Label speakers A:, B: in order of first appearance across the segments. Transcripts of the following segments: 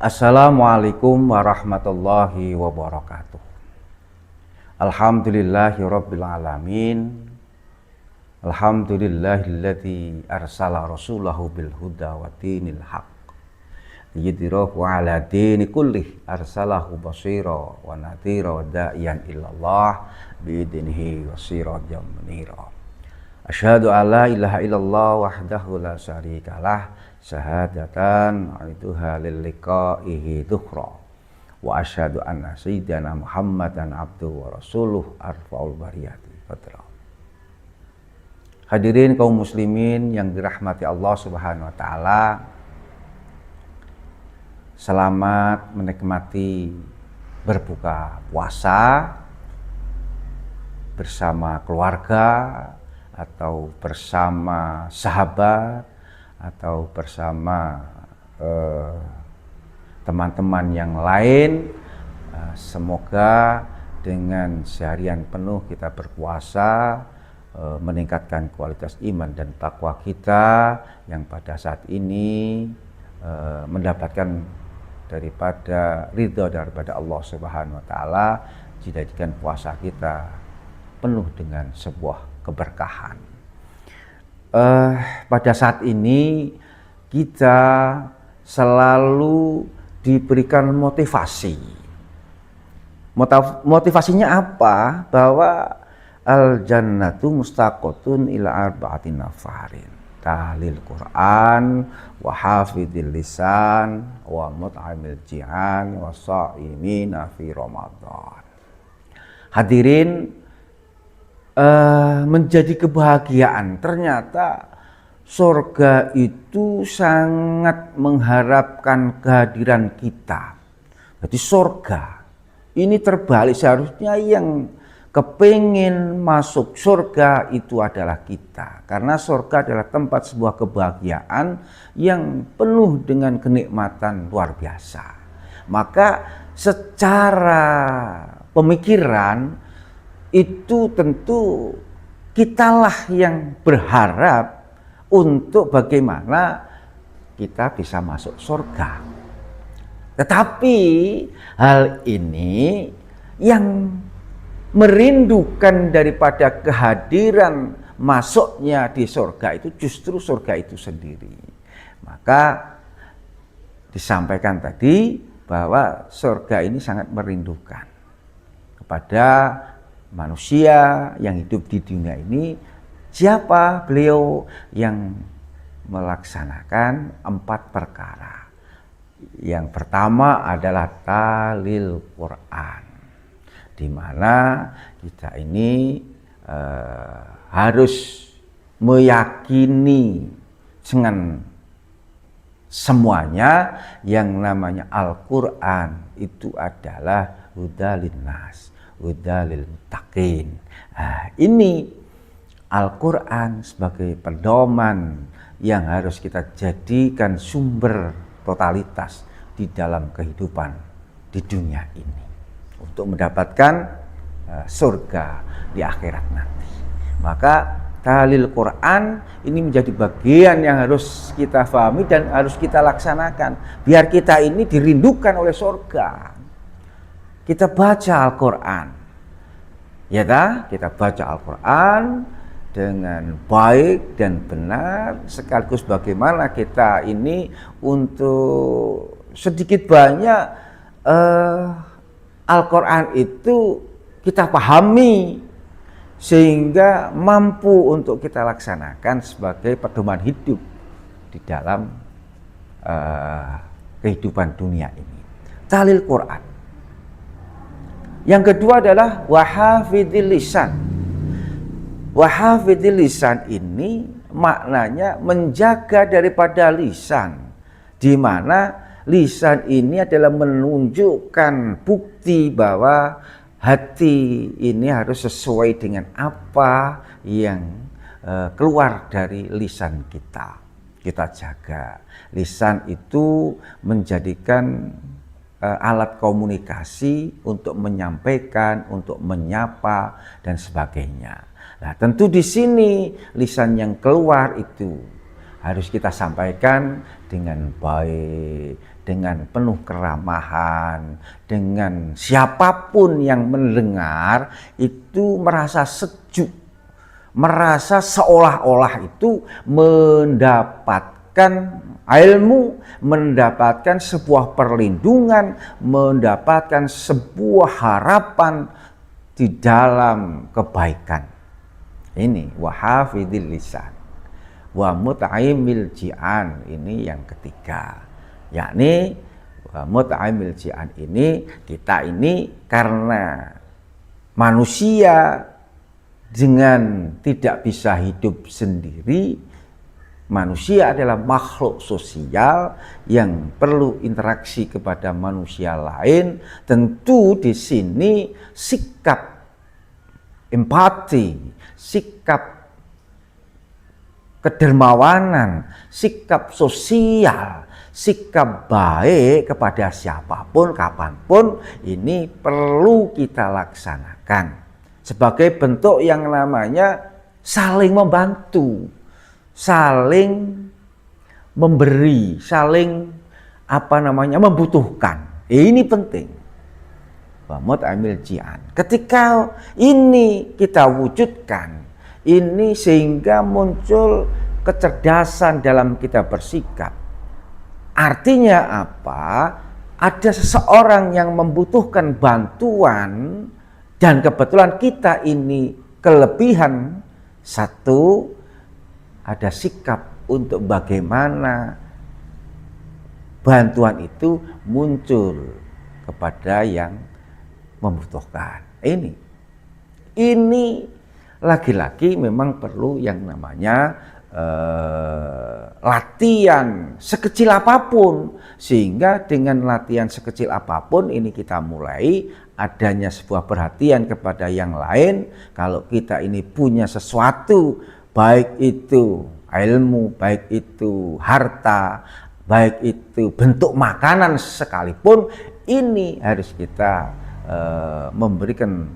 A: Assalamualaikum warahmatullahi wabarakatuh. Alhamdulillahirabbil alamin. Alhamdulillahilladzi arsala rasulahu bil huda wa dinil haq. Yudhirahu ala dini kullih arsalahu basira wa nadhira wa da'iyan illallah biidnihi wa sirajan munira. Asyhadu an la ilaha illallah wahdahu la syarikalah syahadatan aituha lil liqaihi dhukhra wa asyhadu anna sayyidana Muhammadan abduhu wa rasuluh arfaul bariyati fatra. Hadirin kaum muslimin yang dirahmati Allah Subhanahu wa taala, selamat menikmati berbuka puasa bersama keluarga atau bersama sahabat atau bersama teman-teman yang lain. Semoga dengan seharian penuh kita berpuasa meningkatkan kualitas iman dan takwa kita yang pada saat ini mendapatkan daripada ridha daripada Allah Subhanahu wa taala, dijadikan puasa kita penuh dengan sebuah keberkahan. Pada saat ini kita selalu diberikan motivasi. Motivasinya apa? Bahwa al-jannatu mustaqotun ila arba'ati nafarin. Tahlil Quran, wa hafidhil lisan, wa mut'amil ji'an, wa sha'imina fi Ramadan. Hadirin, menjadi kebahagiaan. Ternyata surga itu sangat mengharapkan kehadiran kita. Jadi surga ini terbalik, seharusnya yang kepingin masuk surga itu adalah kita, karena surga adalah tempat sebuah kebahagiaan yang penuh dengan kenikmatan luar biasa. Maka secara pemikiran itu tentu kitalah yang berharap untuk bagaimana kita bisa masuk surga. Tetapi hal ini yang merindukan daripada kehadiran masuknya di surga itu justru surga itu sendiri. Maka disampaikan tadi bahwa surga ini sangat merindukan kepada manusia yang hidup di dunia ini. Siapa beliau? Yang melaksanakan 4 perkara. Yang pertama adalah talil Quran, di mana kita ini harus meyakini dengan semuanya yang namanya Al-Quran itu adalah hudalin nas, hudalil muttaqin. Ini Al-Quran sebagai pedoman yang harus kita jadikan sumber totalitas di dalam kehidupan di dunia ini untuk mendapatkan surga di akhirat nanti. Maka tahlil Quran ini menjadi bagian yang harus kita pahami dan harus kita laksanakan biar kita ini dirindukan oleh surga. Kita baca Al-Quran, ya ta? Kita baca Al-Quran dengan baik dan benar, sekaligus bagaimana kita ini untuk sedikit banyak Al-Quran itu kita pahami sehingga mampu untuk kita laksanakan sebagai pedoman hidup di dalam kehidupan dunia ini. Tahlil Quran. Yang kedua adalah wahafidhil lisan. Wahafidhil lisan ini maknanya menjaga daripada lisan, di mana lisan ini adalah menunjukkan bukti bahwa hati ini harus sesuai dengan apa yang keluar dari lisan kita. Kita jaga lisan itu, menjadikan alat komunikasi untuk menyampaikan, untuk menyapa dan sebagainya. Nah, tentu di sini lisan yang keluar itu harus kita sampaikan dengan baik, dengan penuh keramahan, dengan siapapun yang mendengar itu merasa sejuk, merasa seolah-olah itu mendapatkan ilmu, mendapatkan sebuah perlindungan, mendapatkan sebuah harapan di dalam kebaikan. Ini wahafidil lisan wa mut'aimil ji'an, ini yang ketiga, yakni mut'aimil ji'an ini, kita ini karena manusia dengan tidak bisa hidup sendiri, manusia adalah makhluk sosial yang perlu interaksi kepada manusia lain. Tentu di sini sikap empati, sikap kedermawanan, sikap sosial, sikap baik kepada siapapun, kapanpun, ini perlu kita laksanakan sebagai bentuk yang namanya saling membantu, saling memberi, saling membutuhkan. Ini penting. Amil ji'an. Ketika ini kita wujudkan, ini sehingga muncul kecerdasan dalam kita bersikap. Artinya apa? Ada seseorang yang membutuhkan bantuan dan kebetulan kita ini kelebihan satu, ada sikap untuk bagaimana bantuan itu muncul kepada yang membutuhkan. Ini lagi-lagi memang perlu yang namanya latihan sekecil apapun, sehingga dengan latihan sekecil apapun ini kita mulai adanya sebuah perhatian kepada yang lain. Kalau kita ini punya sesuatu, baik itu ilmu, baik itu harta, baik itu bentuk makanan sekalipun, ini harus kita memberikan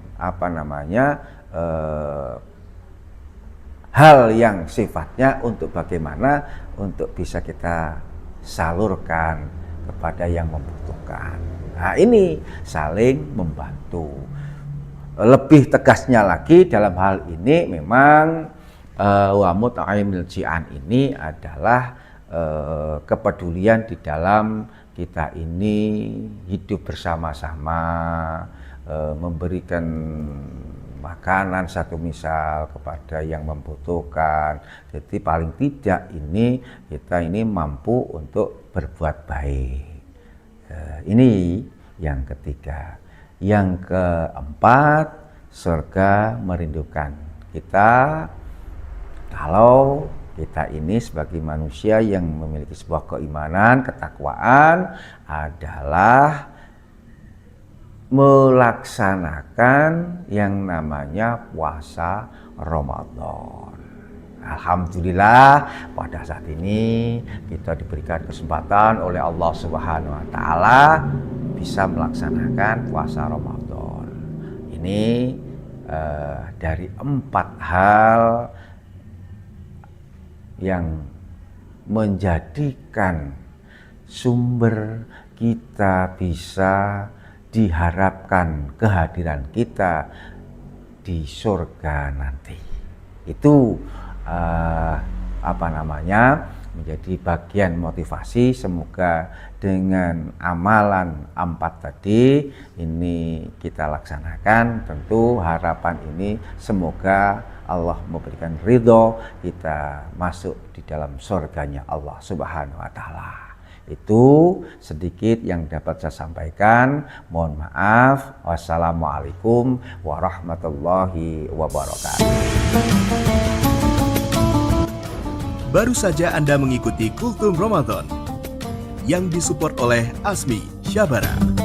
A: hal yang sifatnya untuk bagaimana untuk bisa kita salurkan kepada yang membutuhkan. Nah, ini saling membantu. Lebih tegasnya lagi dalam hal ini memang wa mut'aimil ji'an ini adalah kepedulian di dalam kita ini hidup bersama-sama, memberikan makanan satu misal kepada yang membutuhkan. Jadi paling tidak ini kita ini mampu untuk berbuat baik. Ini yang ketiga. Yang keempat, surga merindukan kita. Kalau kita ini sebagai manusia yang memiliki sebuah keimanan, ketakwaan adalah melaksanakan yang namanya puasa Ramadan. Alhamdulillah pada saat ini kita diberikan kesempatan oleh Allah Subhanahu wa taala bisa melaksanakan puasa Ramadan. Ini dari 4 hal yang menjadikan sumber kita bisa diharapkan kehadiran kita di surga nanti. Itu menjadi bagian motivasi. Semoga dengan amalan 4 tadi ini kita laksanakan. Tentu harapan ini semoga Allah memberikan ridho kita masuk di dalam surganya Allah Subhanahu wa taala. Itu sedikit yang dapat saya sampaikan. Mohon maaf. Wassalamualaikum warahmatullahi wabarakatuh.
B: Baru saja Anda mengikuti Kultum Ramadan yang disupport oleh Asmi Syabara.